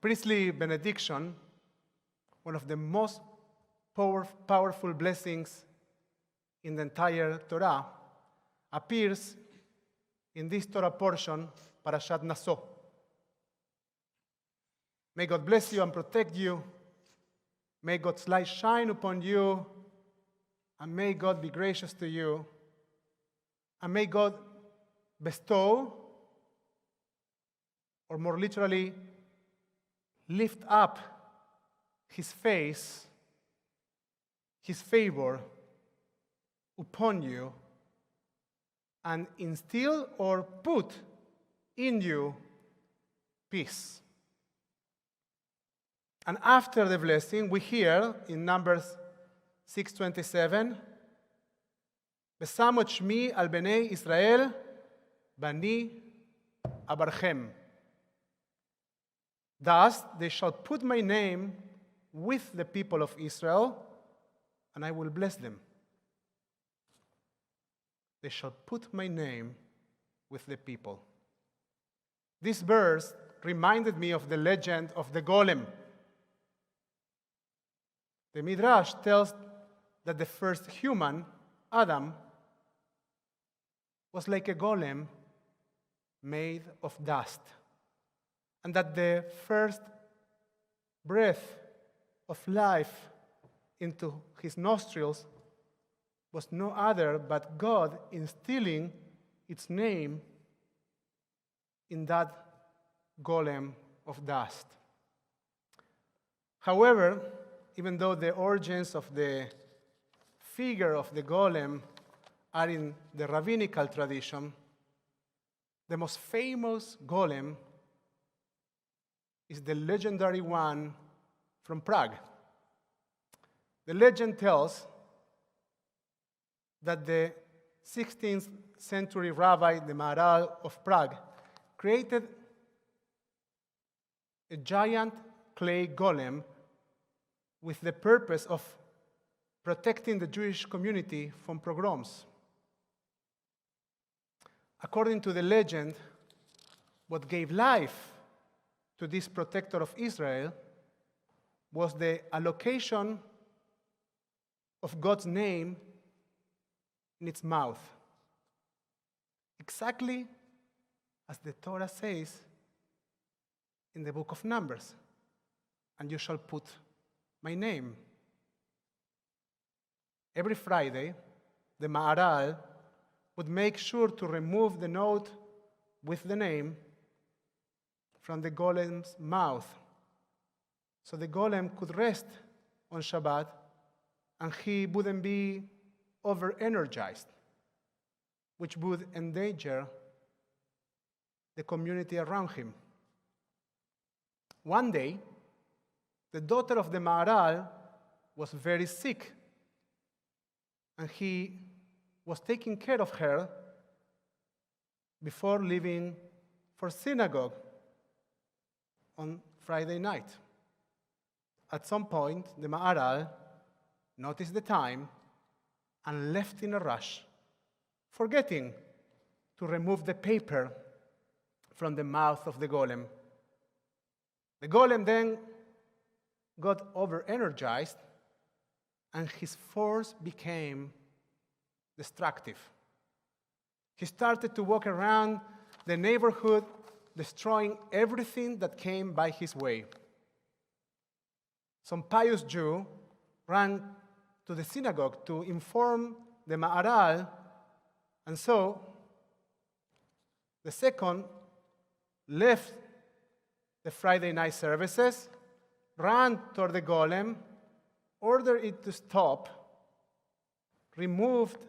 priestly benediction, one of the most powerful blessings in the entire Torah, appears in this Torah portion, Parashat Naso. May God bless you and protect you. May God's light shine upon you, and may God be gracious to you. And may God bestow, or more literally, lift up his face, his favor upon you, and instill or put in you peace. And after the blessing, we hear in Numbers 6:27, Besamu et shmi al bnei Israel, bani abarchem. Thus they shall put my name with the people of Israel, and I will bless them. They shall put my name with the people. This verse reminded me of the legend of the Golem. The Midrash tells that the first human, Adam, was like a golem made of dust, and that the first breath of life into his nostrils was no other but God instilling its name in that golem of dust. However, even though the origins of the figure of the golem are in the rabbinical tradition, the most famous golem is the legendary one from Prague. The legend tells that the 16th century rabbi, the Maharal of Prague, created a giant clay golem with the purpose of protecting the Jewish community from pogroms. According to the legend, what gave life to this protector of Israel was the allocation of God's name in its mouth. Exactly as the Torah says in the book of Numbers, and you shall put my name. Every Friday, the Maharal would make sure to remove the note with the name from the golem's mouth, so the golem could rest on Shabbat and he wouldn't be over-energized, which would endanger the community around him. One day, the daughter of the Maharal was very sick, and he was taking care of her before leaving for synagogue on Friday night. At some point, the Maharal noticed the time and left in a rush, forgetting to remove the paper from the mouth of the golem. The golem then got over-energized, and his force became destructive. He started to walk around the neighborhood, destroying everything that came by his way. Some pious Jew ran to the synagogue to inform the Maharal, and so the second left the Friday night services, ran toward the golem, ordered it to stop, removed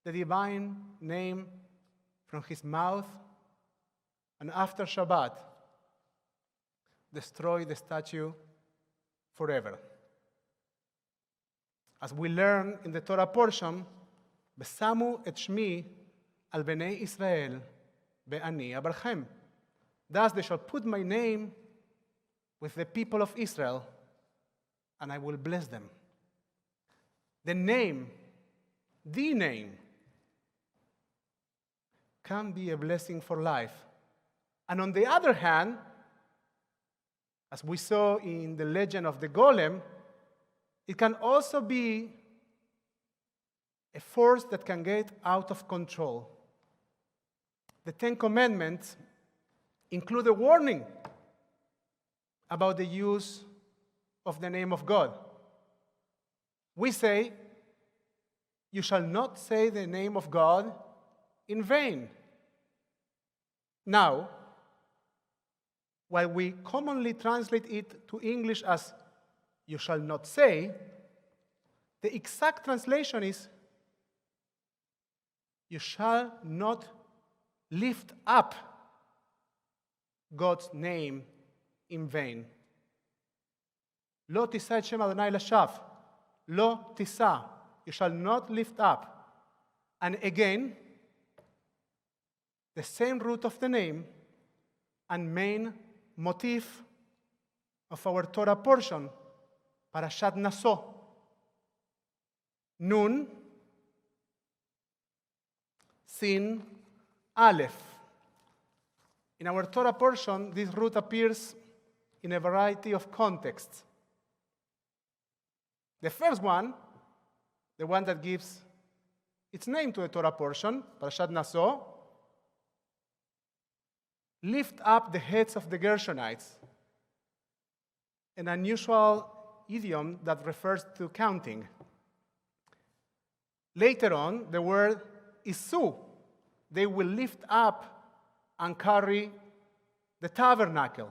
the divine name from his mouth, and after Shabbat, destroyed the statue forever. As we learn in the Torah portion, Besamu et shmi al bnei Israel, be'ani abarchem. Thus they shall put my name with the people of Israel, and I will bless them. The name can be a blessing for life. And on the other hand, As we saw in the legend of the Golem, it can also be a force that can get out of control. The Ten Commandments include a warning about the use of the name of God. We say, "You shall not say the name of God in vain." Now, while we commonly translate it to English as "you shall not say," the exact translation is "you shall not lift up God's name in vain." Lo tisa et Shem Adonai lashav. Lo tisa. You shall not lift up. And again, the same root of the name and main motif of our Torah portion, Parashat Naso. Nun, Sin, Aleph. In our Torah portion, this root appears in a variety of contexts. The first one, the one that gives its name to the Torah portion, Parashat Naso, lift up the heads of the Gershonites, an unusual idiom that refers to counting. Later on, the word isu, they will lift up and carry the tabernacle.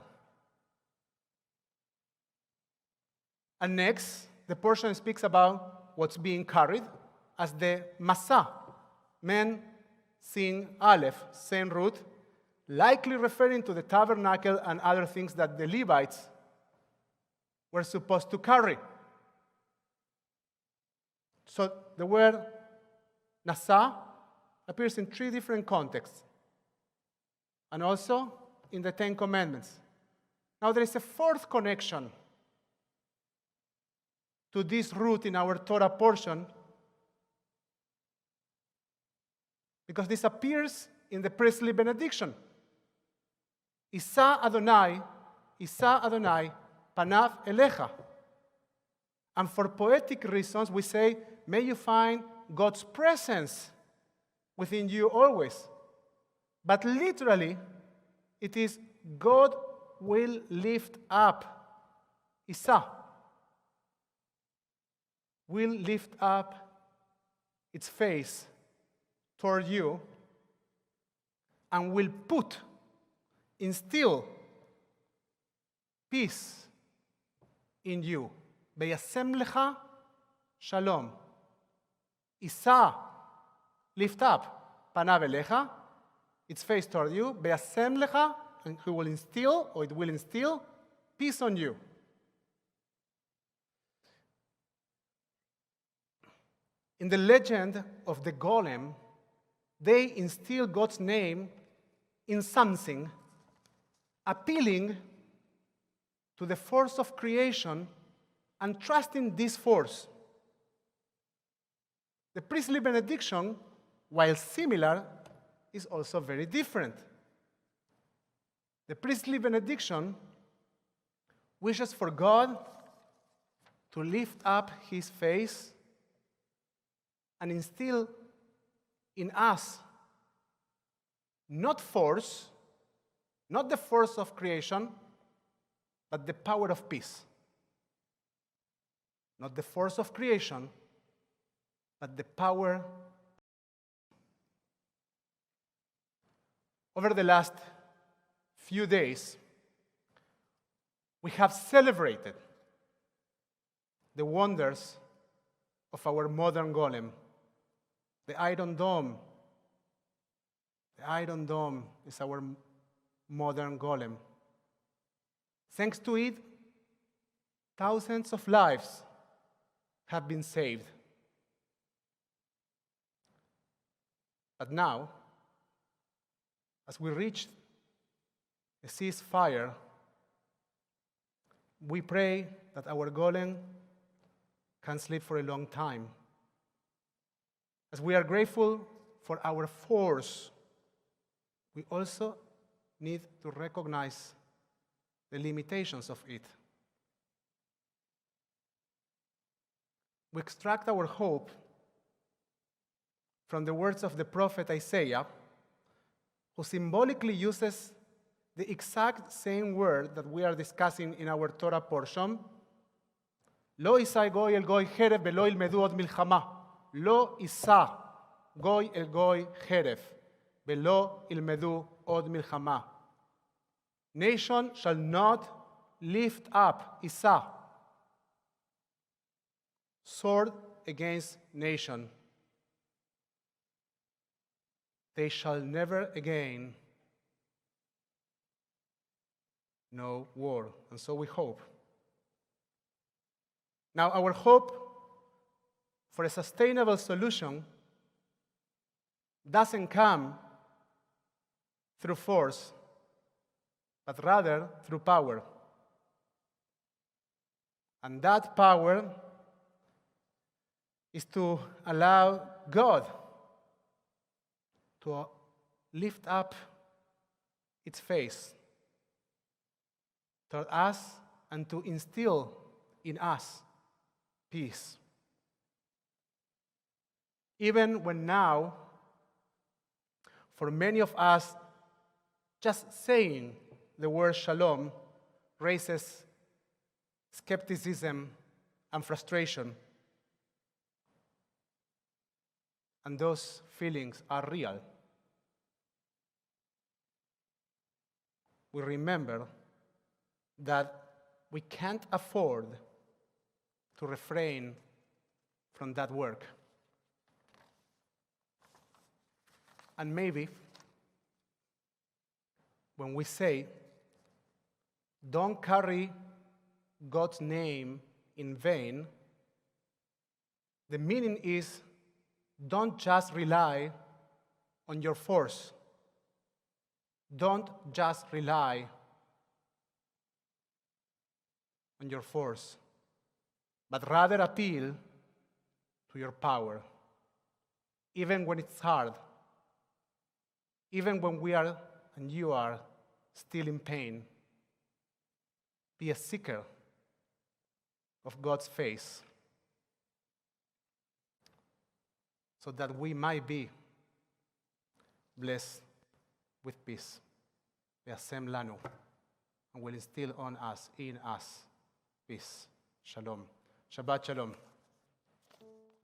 And next, the portion speaks about what's being carried as the masa. Men sing Aleph, same root, likely referring to the tabernacle and other things that the Levites were supposed to carry. So the word nasa appears in 3 different contexts, and also in the Ten Commandments. Now there is a 4th connection to this root in our Torah portion, because this appears in the priestly benediction. Isa Adonai, panav elecha. And for poetic reasons, we say, may you find God's presence within you always. But literally, it is God will lift up. Isa will lift up its face toward you and will instill peace in you. Veyasem lecha shalom. Isa, lift up, panav elecha, its face toward you. Veyasem lecha, and he will instill, or it will instill, peace on you. In the legend of the Golem, they instill God's name in something, appealing to the force of creation and trusting this force. The priestly benediction, while similar, is also very different. The priestly benediction wishes for God to lift up his face and instill in us not force, not the force of creation, but the power of peace. Not the force of creation, but the power. Over the last few days, we have celebrated the wonders of our modern golem, the Iron Dome. The Iron Dome is our modern golem. Thanks to it, thousands of lives have been saved. But now, as we reach a ceasefire, we pray that our golem can sleep for a long time. As we are grateful for our force, we also need to recognize the limitations of it. We extract our hope from the words of the prophet Isaiah, who symbolically uses the exact same word that we are discussing in our Torah portion. Lo יישא גוי אל גוי חרב ולא ילמדו עוד מלחמה. לא יישא גוי אל גוי חרב ולא ילמדו עוד מלחמה. Nation shall not lift up, יישא, sword against nation. They shall never again know war. And so we hope. Now, our hope for a sustainable solution doesn't come through force, but rather through power. And that power is to allow God to lift up its face toward us and to instill in us peace. Even when now, for many of us, just saying the word shalom raises skepticism and frustration. And those feelings are real. We remember that we can't afford to refrain from that work. And maybe when we say, don't carry God's name in vain, the meaning is, don't just rely on your force. Don't just rely on your force, but rather appeal to your power, even when it's hard, even when we are and you are still in pain. Be a seeker of God's face so that we might be blessed with peace. Ve'asem lanu, and will instill on us, in us, peace. Shalom. Shabbat shalom.